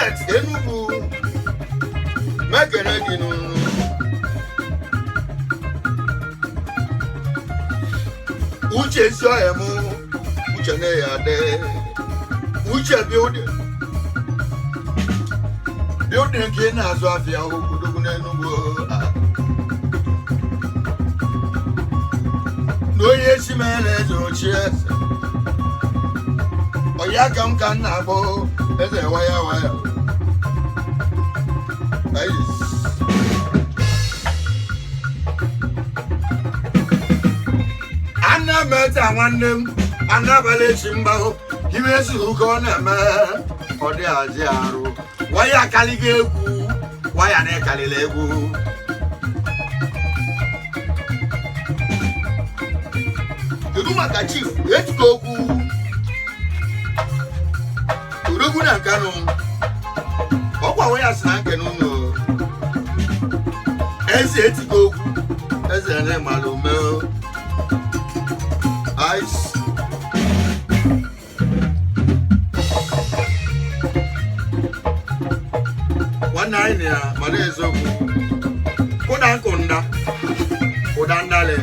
Bullet Enugu Megene Ginu Uche Sioemu Uche Neyade Uche building again as well as no yes man as oh cheers oh ya come can nabo as a wire Anna met one them another chimbo he was who gonna man or the Aziaro. Why are Caligegu? Why are they Calilegu? The Rumaka chief, let's go. Uruguna Canon. What way are Snackanuno? EZECHINAGBALIOGU, EZE Malume. Ice. Nine Manezo Kodakunda Kodandale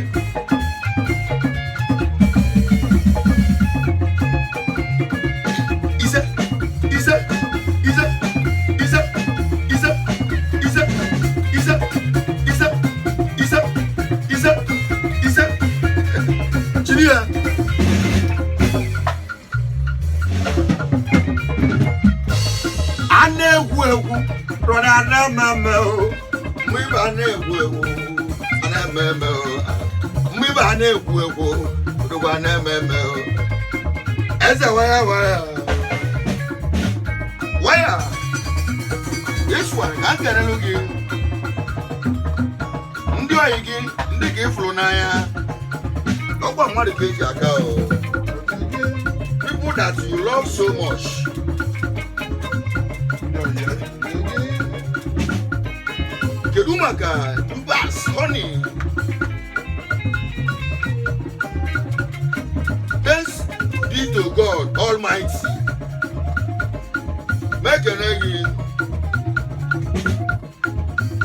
Ize Chilia EGWU ANAM EZE wire this one I can look you Ndi oyigi ndi ke flu na ya ogba mmadu ke ji aka o people that you love so much Kedumaka, UBA, honey. Thanks be to God Almighty. Make an egg.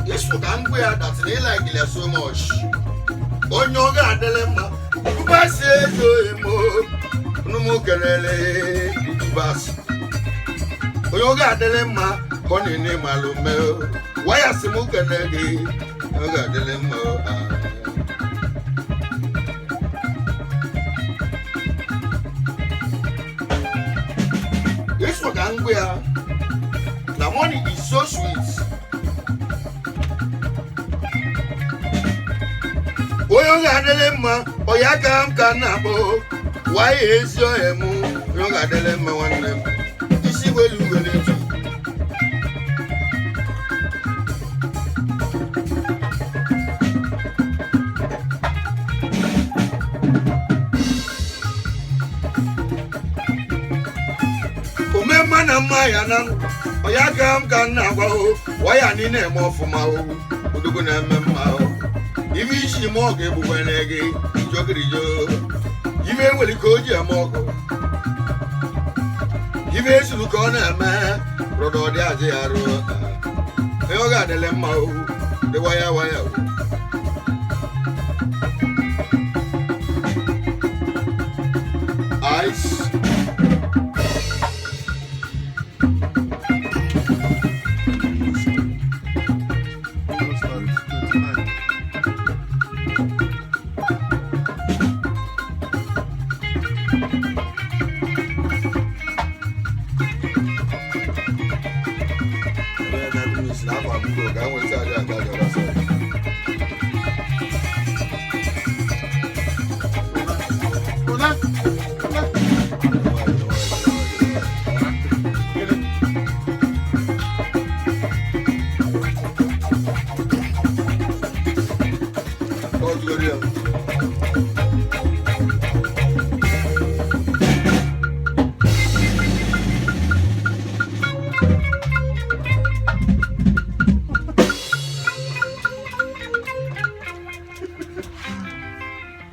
This food I'm weird that they like it so much. On your dilemma, UBA says to him, no more canele, UBA. On your dilemma, honey name Malume. Why are some again? I got the limo. This what I'm wearing. The money is so sweet. Oh, you got the limo. Oh, you can't nabo. Why is your emu? You got the limo one them. You see where you will do. ANAM oya kam kan na gwa o waya ni na mo fuma o odugo na memma o ibi shi mo ge bu benege jogirijo ibe weli ko ji amogo ibe su ko na ma rodo de aje aro e o ga de lemma o de waya o ice Hola.